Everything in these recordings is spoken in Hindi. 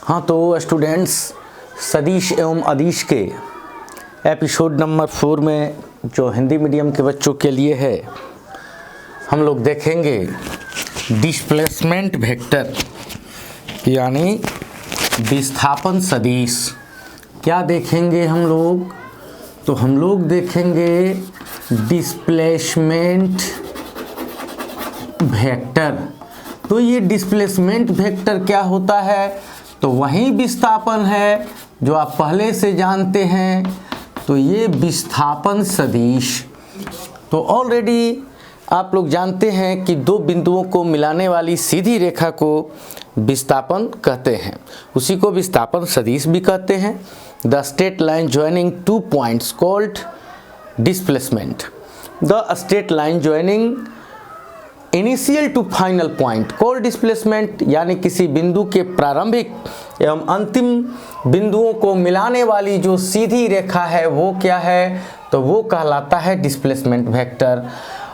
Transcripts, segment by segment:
हाँ तो स्टूडेंट्स, सदिश एवं अदिश के एपिसोड नंबर 4 में जो हिंदी मीडियम के बच्चों के लिए है, हम लोग देखेंगे डिस्प्लेसमेंट वेक्टर यानी विस्थापन सदिश। क्या देखेंगे हम लोग? तो हम लोग देखेंगे डिस्प्लेसमेंट वेक्टर। तो ये डिस्प्लेसमेंट वेक्टर क्या होता है? तो वही विस्थापन है जो आप पहले से जानते हैं। तो ये विस्थापन सदिश, तो ऑलरेडी आप लोग जानते हैं कि दो बिंदुओं को मिलाने वाली सीधी रेखा को विस्थापन कहते हैं, उसी को विस्थापन सदिश भी कहते हैं। The straight line joining two points called displacement. The straight line joining initial to final point called displacement, यानी किसी बिंदु के प्रारंभिक एवं अंतिम बिंदुओं को मिलाने वाली जो सीधी रेखा है वो क्या है? तो वो कहलाता है डिस्प्लेसमेंट वेक्टर।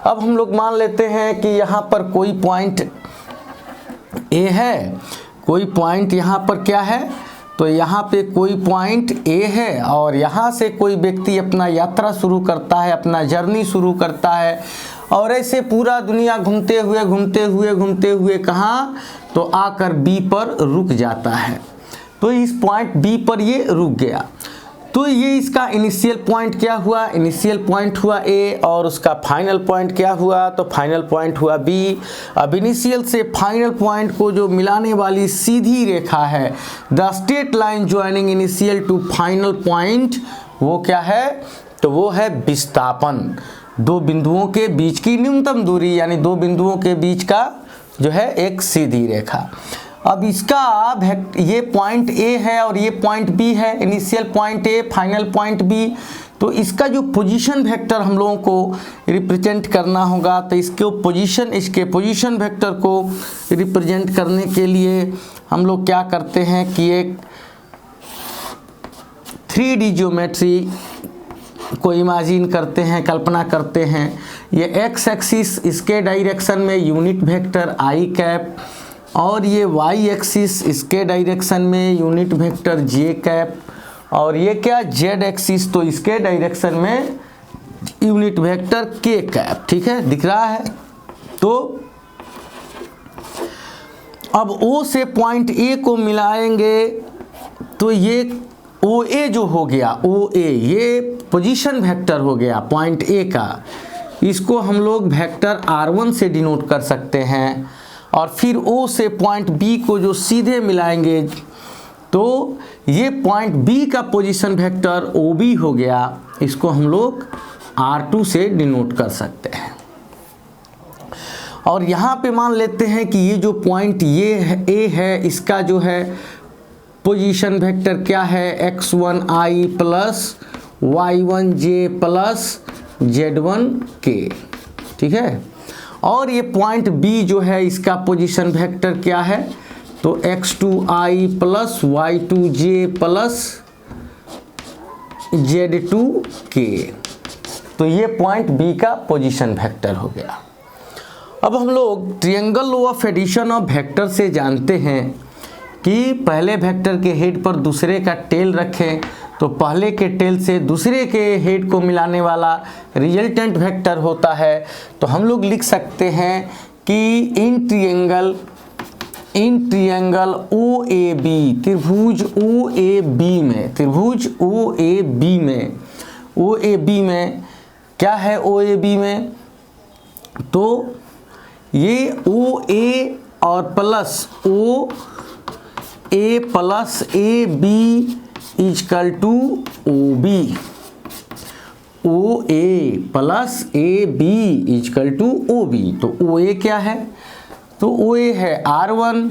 अब हम लोग मान लेते हैं कि यहाँ पर कोई पॉइंट ए है, कोई पॉइंट यहाँ पर क्या है? तो यहाँ पे कोई पॉइंट ए है और यहाँ से कोई व्यक्ति अपना यात्रा शुरू करता है, अपना जर्नी शुरू करता है और ऐसे पूरा दुनिया घूमते हुए कहाँ? तो आकर बी पर रुक जाता है। तो इस पॉइंट बी पर ये रुक गया। तो ये इसका इनिशियल पॉइंट क्या हुआ? इनिशियल पॉइंट हुआ ए और उसका फाइनल पॉइंट क्या हुआ? तो फाइनल पॉइंट हुआ बी। अब इनिशियल से फाइनल पॉइंट को जो मिलाने वाली सीधी रेखा है, the straight line joining initial to final point, वो क्या है? तो वो है विस्थापन। दो बिंदुओं के बीच की न्यूनतम दूरी, यानी दो बिंदुओं के बीच का जो है एक सीधी रेखा। अब इसका ये पॉइंट ए है और ये पॉइंट बी है, initial point A, final point B. तो इसका जो पोजीशन वेक्टर हम लोगों को रिप्रेजेंट करना होगा, तो इसके पोजीशन वेक्टर को रिप्रेजेंट करने के लिए हम लोग क्या करते हैं कि एक 3D ज्योमेट्री को इमेजिन करते हैं, कल्पना करते हैं। ये एक्स एक्सिस, इसके डायरेक्शन में यूनिट वेक्टर आई कैप, और ये वाई एक्सिस, इसके डायरेक्शन में यूनिट वेक्टर जे कैप, और ये क्या जेड एक्सिस, तो इसके डायरेक्शन में यूनिट वेक्टर के कैप। ठीक है, दिख रहा है? तो अब ओ से पॉइंट ए को मिलाएंगे तो ये ओ ए जो हो गया, ओ ए ये पोजीशन वेक्टर हो गया पॉइंट ए का। इसको हम लोग वेक्टर R1 से डिनोट कर सकते हैं। और फिर ओ से पॉइंट बी को जो सीधे मिलाएंगे तो ये पॉइंट बी का पोजीशन वेक्टर ओ बी हो गया। इसको हम लोग R2 से डिनोट कर सकते हैं। और यहाँ पे मान लेते हैं कि ये जो पॉइंट ये है ए है, इसका जो है पोजीशन वेक्टर क्या है? x1i plus y1j plus z1k। ठीक है, और ये पॉइंट बी जो है इसका पोजीशन वेक्टर क्या है? तो x2i plus y2j plus z2k। तो ये पॉइंट बी का पोजीशन वेक्टर हो गया। अब हम लोग triangle law of addition of vector से जानते हैं कि पहले वेक्टर के हेड पर दूसरे का टेल रखें तो पहले के टेल से दूसरे के हेड को मिलाने वाला रिजल्टेंट वेक्टर होता है। तो हम लोग लिख सकते हैं कि in triangle O A B, त्रिभुज ओ ए बी में क्या है? ओ ए बी में तो ये ओ ए और plus O A plus A B equal to O B, O A plus A B equal to O B. तो ओ ए क्या है? तो ओ ए है R1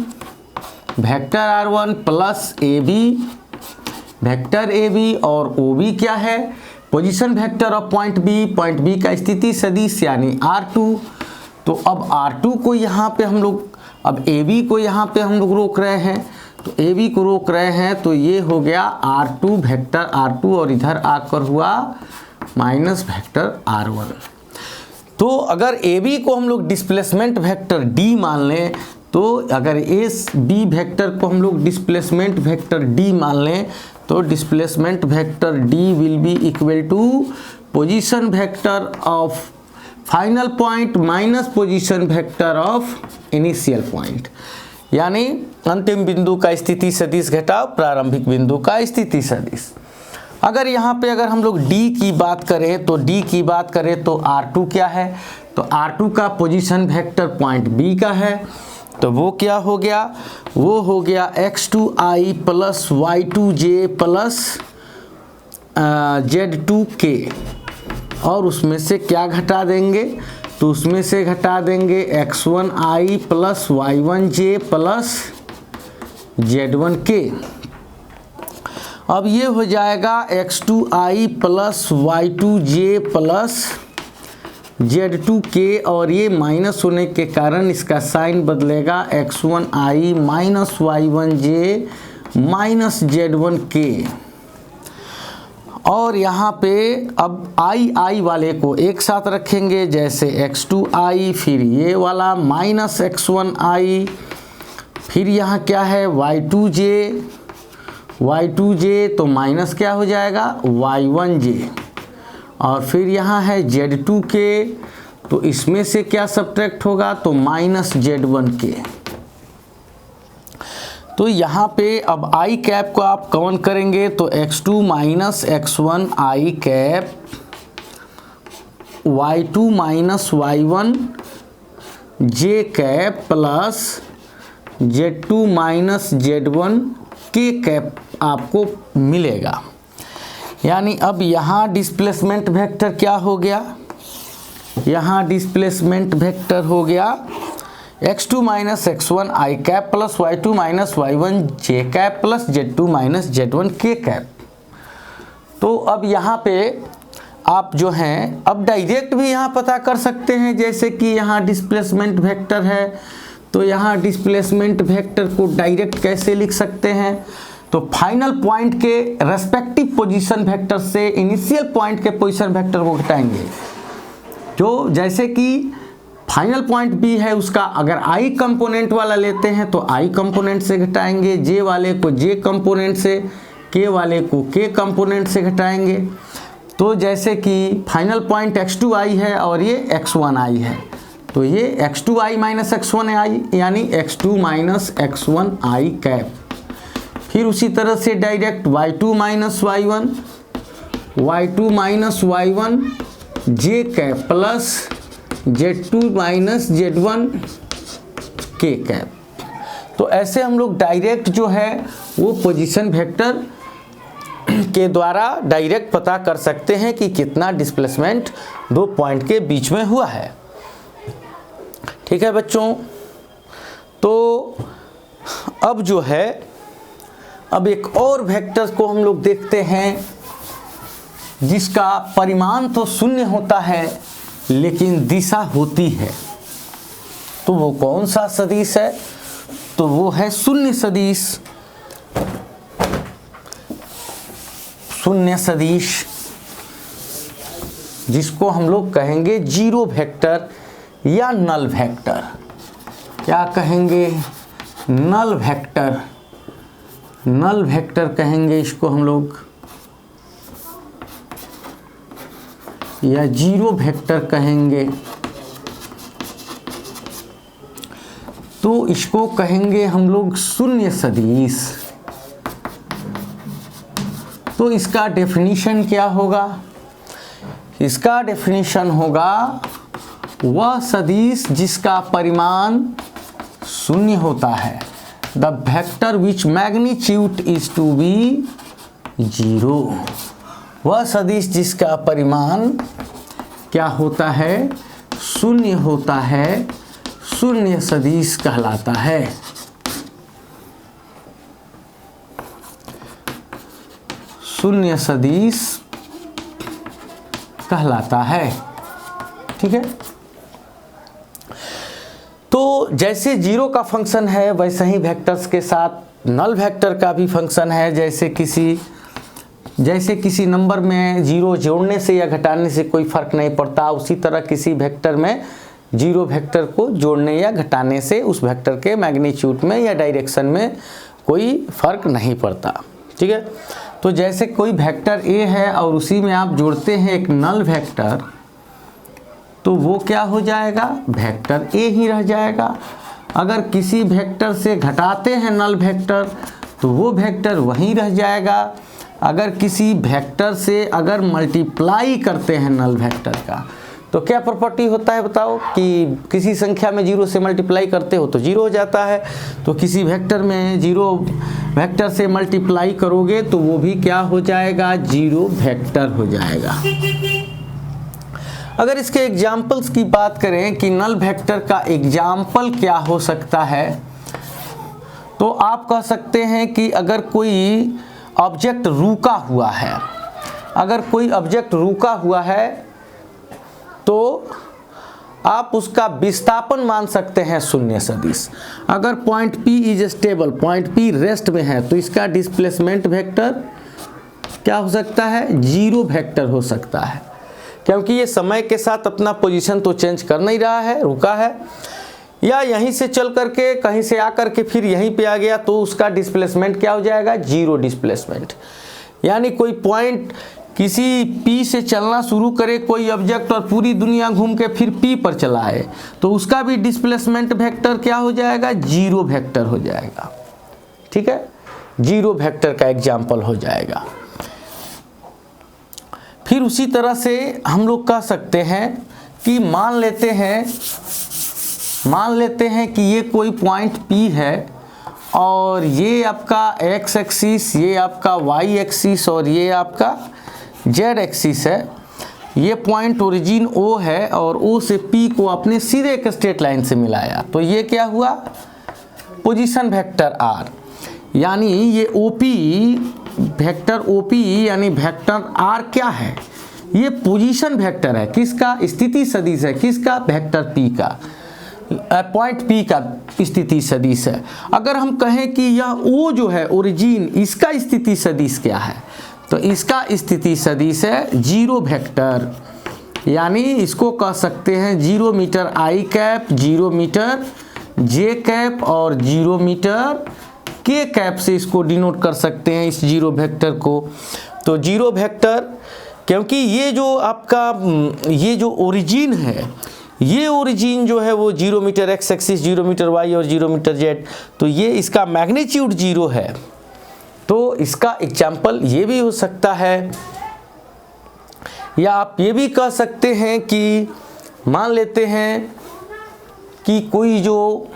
vector R1 plus A B vector A B, और ओ बी क्या है? Position vector of point B का स्थिति सदिश यानी R2। तो अब R2 को यहाँ पे हम लोग, अब ए बी को यहाँ पे हम लोग रोक रहे हैं, तो ए बी को रोक रहे हैं, तो ये हो गया R2 वेक्टर R2 और इधर आकर हुआ माइनस वेक्टर R1। तो अगर ए बी को हम लोग डिस्प्लेसमेंट वेक्टर डी मान लें तो अगर एस बी वेक्टर को हम लोग डिस्प्लेसमेंट वेक्टर डी मान लें तो displacement vector D will be equal to position vector of final point minus position vector of initial point, यानी अंतिम बिंदु का स्थिति सदिश घटाव प्रारंभिक बिंदु का स्थिति सदिश। अगर यहाँ पे अगर हम लोग D की बात करें तो R2 क्या है, तो R2 का पोजीशन वेक्टर पॉइंट B का है, तो वो क्या हो गया, वो हो गया x2i plus y2j plus z2k, और उसमें से क्या घटा देंगे, तो उसमें से घटा देंगे x1i plus y1j plus z1k। अब ये हो जाएगा x2i plus y2j plus z2k, और ये माइनस होने के कारण इसका साइन बदलेगा x1i minus y1j minus z1k। और यहाँ पे अब i वाले को एक साथ रखेंगे, जैसे x2i, फिर ये वाला माइनस x1i, फिर यहाँ क्या है y2j तो माइनस क्या हो जाएगा y1j, और फिर यहाँ है z2k, तो इसमें से क्या सब्ट्रैक्ट होगा, तो माइनस z1k। तो यहाँ पे अब i कैप को आप कौन करेंगे, तो x2 minus x1 i cap, y2 minus y1 j cap plus z2 minus z1 k cap आपको मिलेगा। यानी अब यहाँ डिस्प्लेसमेंट वेक्टर क्या हो गया, यहाँ डिस्प्लेसमेंट वेक्टर हो गया x2 minus x1 i cap plus y2 minus y1 j cap plus z2 minus z1 k cap. तो अब यहाँ पे आप जो हैं अब डायरेक्ट भी यहाँ पता कर सकते हैं, जैसे कि यहाँ डिस्प्लेसमेंट वेक्टर है, तो यहाँ डिस्प्लेसमेंट वेक्टर को डायरेक्ट कैसे लिख सकते हैं, तो फाइनल पॉइंट के रेस्पेक्टिव पोजीशन वेक्टर से इनिशियल पॉइंट के पोजीशन वेक्टर को घटाएंगे। जो जैसे कि फाइनल पॉइंट बी है, उसका अगर i कंपोनेंट वाला लेते हैं तो i कंपोनेंट से घटाएंगे, j वाले को j कंपोनेंट से, k वाले को k कंपोनेंट से घटाएंगे। तो जैसे कि फाइनल पॉइंट x2i है और ये x1i है, तो ये x2i माइनस x1i यानी x2 माइनस x1i कैप। फिर उसी तरह से direct y2 minus y1 j cap plus z2 minus z1 k cap. तो ऐसे हम लोग डायरेक्ट जो है वो पोजीशन वेक्टर के द्वारा डायरेक्ट पता कर सकते हैं कि कितना डिस्प्लेसमेंट दो पॉइंट के बीच में हुआ है। ठीक है बच्चों, तो अब जो है अब एक और वेक्टर को हम लोग देखते हैं जिसका परिमाण तो शून्य होता है लेकिन दिशा होती है। तो वो कौन सा सदिश है, तो वो है शून्य सदिश। शून्य सदिश जिसको हम लोग कहेंगे जीरो वेक्टर या नल वेक्टर। क्या कहेंगे, नल वेक्टर। नल वेक्टर कहेंगे इसको हम लोग, या जीरो वेक्टर कहेंगे। तो इसको कहेंगे हम लोग शून्य सदिश। तो इसका डेफिनेशन क्या होगा, इसका डेफिनेशन होगा वह सदिश जिसका परिमाण शून्य होता है, the vector which magnitude is to be zero. वह सदिश जिसका परिमाण क्या होता है, शून्य होता है, शून्य सदिश कहलाता है। शून्य सदिश कहलाता है। ठीक है, तो जैसे जीरो का फंक्शन है वैसे ही वेक्टर्स के साथ नल वेक्टर का भी फंक्शन है। जैसे किसी नंबर में जीरो जोड़ने से या घटाने से कोई फर्क नहीं पड़ता, उसी तरह किसी वेक्टर में जीरो वेक्टर को जोड़ने या घटाने से उस वेक्टर के मैग्नीट्यूड में या डायरेक्शन में कोई फर्क नहीं पड़ता। ठीक है, तो जैसे कोई वेक्टर ए है और उसी में आप जोड़ते हैं एक नल वेक्टर, तो वो क्या हो जाएगा, वेक्टर ए ही रह जाएगा। अगर किसी वेक्टर से घटाते हैं नल वेक्टर तो वो वेक्टर वहीं रह जाएगा। अगर किसी वेक्टर से अगर मल्टीप्लाई करते हैं नल वेक्टर का तो क्या प्रॉपर्टी होता है बताओ, कि किसी संख्या में जीरो से मल्टीप्लाई करते हो तो जीरो हो जाता है, तो किसी वेक्टर में जीरो वेक्टर से मल्टीप्लाई करोगे तो वो भी क्या हो जाएगा, जीरो वेक्टर हो जाएगा। अगर इसके एग्जाम्पल्स की बात करें कि नल वेक्टर का एग्जाम्पल क्या हो सकता है, तो आप कह सकते हैं कि अगर कोई ऑब्जेक्ट रुका हुआ है, अगर कोई ऑब्जेक्ट रुका हुआ है तो आप उसका विस्थापन मान सकते हैं शून्य सदिश। अगर point P is stable, point P rest में है, तो इसका डिस्प्लेसमेंट वेक्टर क्या हो सकता है, जीरो वेक्टर हो सकता है, क्योंकि ये समय के साथ अपना पोजीशन तो चेंज कर नहीं रहा है, रुका है, या यहीं से चल करके कहीं से आकर के फिर यहीं पे आ गया, तो उसका डिस्प्लेसमेंट क्या हो जाएगा, जीरो डिस्प्लेसमेंट। यानी कोई पॉइंट किसी P से चलना शुरू करे कोई ऑब्जेक्ट और पूरी दुनिया घूम के फिर P पर चला है, तो उसका भी डिस्प्लेसमेंट वेक्टर क्या हो जाएगा, जीरो वेक्टर हो जाएगा। ठीक है, जीरो वेक्टर का एग्जाम्पल हो जाएगा। फिर उसी तरह से हम लोग कह सकते हैं कि मान लेते हैं कि ये कोई पॉइंट P है और ये आपका x एक्सिस, ये आपका y एक्सिस और ये आपका z एक्सिस है। ये पॉइंट ओरिजिन O है और O से P को आपने सीधे एक स्ट्रेट लाइन से मिलाया, तो ये क्या हुआ, पोजीशन वेक्टर R। यानी ये OP वेक्टर OP यानी वेक्टर R क्या है, ये पोजीशन वेक्टर है, किसका, स्थिति सदिश है, किसका, वेक्टर P का, पॉइंट P का स्थिति सदिश है। अगर हम कहें कि यह O जो है ओरिजिन, इसका स्थिति सदिश क्या है, तो इसका स्थिति सदिश है जीरो वेक्टर। यानी इसको कह सकते हैं zero metre I cap, zero metre J cap और जीरो मीटर K कैप से इसको डिनोट कर सकते हैं इस जीरो वेक्टर को। तो जीरो वेक्टर, क्योंकि ये जो आपका ये जो ओरिजिन है, ये ओरिजिन जो है वो zero metre x axis, zero metre y और जीरो मीटर z, तो ये इसका मैग्नीट्यूड जीरो है। तो इसका एग्जाम्पल ये भी हो सकता है, या आप ये भी कह सकते हैं कि मान लेते हैं कि कोई जो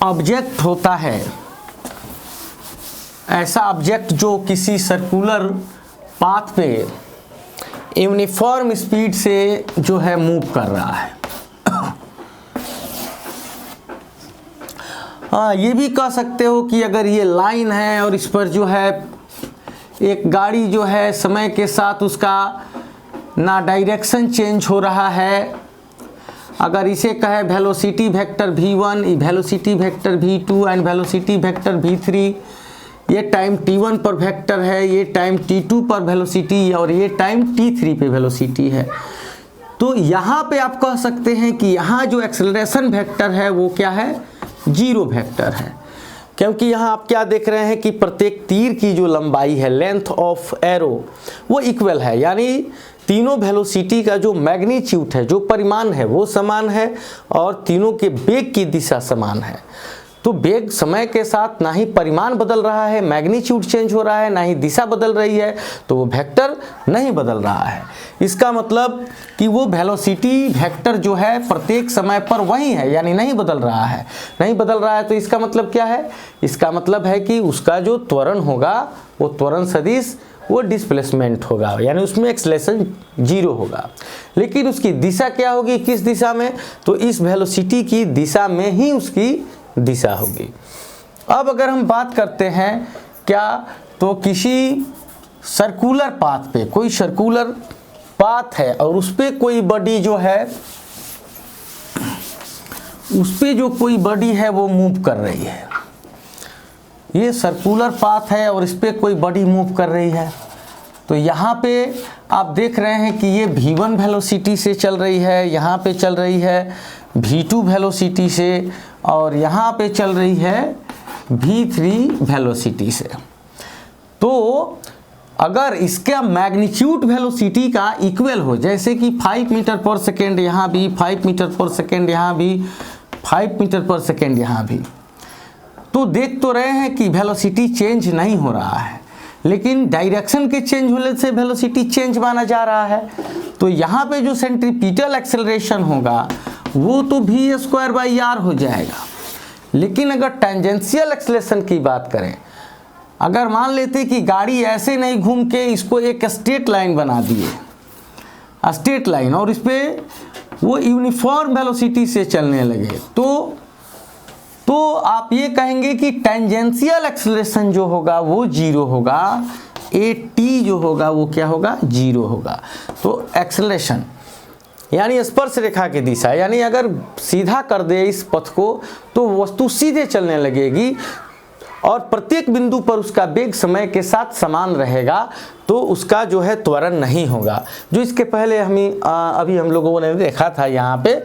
ऑब्जेक्ट होता है, ऐसा ऑब्जेक्ट जो किसी सर्कुलर पाथ पे यूनिफॉर्म स्पीड से जो है मूव कर रहा है। हाँ, ये भी कह सकते हो कि अगर ये लाइन है और इस पर जो है एक गाड़ी जो है समय के साथ उसका ना डायरेक्शन चेंज हो रहा है, अगर इसे कहे velocity vector v1, velocity vector v2 and velocity vector v3, ये टाइम t1 पर वेक्टर है, ये टाइम t2 पर वेलोसिटी और ये टाइम t3 पे वेलोसिटी है, तो यहाँ पे आप कह सकते हैं कि यहाँ जो एक्सेलरेशन वेक्टर है वो क्या है, जीरो वेक्टर है। क्योंकि यहाँ आप क्या देख रहे हैं कि प्रत्येक तीर की जो लंबाई है, लेंथ ऑफ एरो, वो इक्वल है, यानी तीनों वेलोसिटी का जो मैग्नीट्यूड है, जो परिमाण है वो समान है और तीनों के वेग की दिशा समान है। तो वेग समय के साथ ना ही परिमाण बदल रहा है, मैग्नीट्यूड चेंज हो रहा है, ना ही दिशा बदल रही है, तो वो वेक्टर नहीं बदल रहा है। इसका मतलब कि वो वेलोसिटी वेक्टर जो है प्रत्येक समय पर वही है, यानी नहीं बदल रहा है, नहीं बदल रहा है। तो इसका मतलब क्या है, इसका मतलब है कि उसका जो त्वरण होगा वो त्वरण सदिश वो डिस्प्लेसमेंट होगा, यानी उसमें एक्सेलरेशन जीरो होगा। लेकिन उसकी दिशा क्या होगी, किस दिशा में, तो इस वेलोसिटी की दिशा में ही उसकी दिशा होगी। अब अगर हम बात करते हैं क्या, तो किसी सर्कुलर पाथ पे, कोई सर्कुलर पाथ है और उस पे कोई बॉडी जो है, उस पे जो कोई बॉडी है वो मूव कर रही है, ये सर्कुलर पाथ है और इस पे कोई बॉडी मूव कर रही है, तो यहाँ पे आप देख रहे हैं कि ये v1 वेलोसिटी से चल रही है, यहाँ पे चल रही है v2 वेलोसिटी से, और यहाँ पे चल रही है v3 वेलोसिटी से। तो अगर इसका मैग्नीट्यूड वेलोसिटी का इक्वल हो, जैसे कि 5 मीटर पर सेकेंड यहाँ भी, 5 मीटर पर सेकेंड यहाँ भी, 5 मीटर पर सेकेंड यहाँ भी, तो देख तो रहे हैं कि वेलोसिटी चेंज नहीं हो रहा है, लेकिन डायरेक्शन के चेंज होने से वेलोसिटी चेंज माना जा रहा है। तो यहाँ पे जो सेंट्रीपिटल एक्सेलरेशन होगा वो तो v²/r हो जाएगा। लेकिन अगर टेंजेंशियल एक्सेलरेशन की बात करें, अगर मान लेते कि गाड़ी ऐसे नहीं घूम के इसको एक स्ट्रेट लाइन बना दिए, स्ट्रेट लाइन, और इस पर वो यूनिफॉर्म वेलोसिटी से चलने लगे, तो आप ये कहेंगे कि टेंजेंशियल एक्सेलरेशन जो होगा वो जीरो होगा, at जो होगा वो क्या होगा, जीरो होगा। तो एक्सेलरेशन यानी स्पर्श रेखा की दिशा, यानी अगर सीधा कर दे इस पथ को तो वस्तु सीधे चलने लगेगी और प्रत्येक बिंदु पर उसका वेग समय के साथ समान रहेगा, तो उसका जो है त्वरण नहीं होगा, जो इसके पहले अभी हम लोगों ने देखा था यहाँ पे।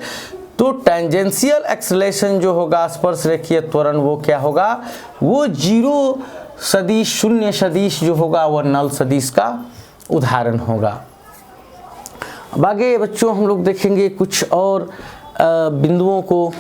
तो टेंजेंशियल एक्सेलरेशन जो होगा, स्पर्श रेखीय त्वरण, वो क्या होगा, वो जीरो सदिश, शून्य सदिश जो होगा वो नल सदिश का उदाहरण होगा। अब आगे बच्चों हम लोग देखेंगे कुछ और बिंदुओं को।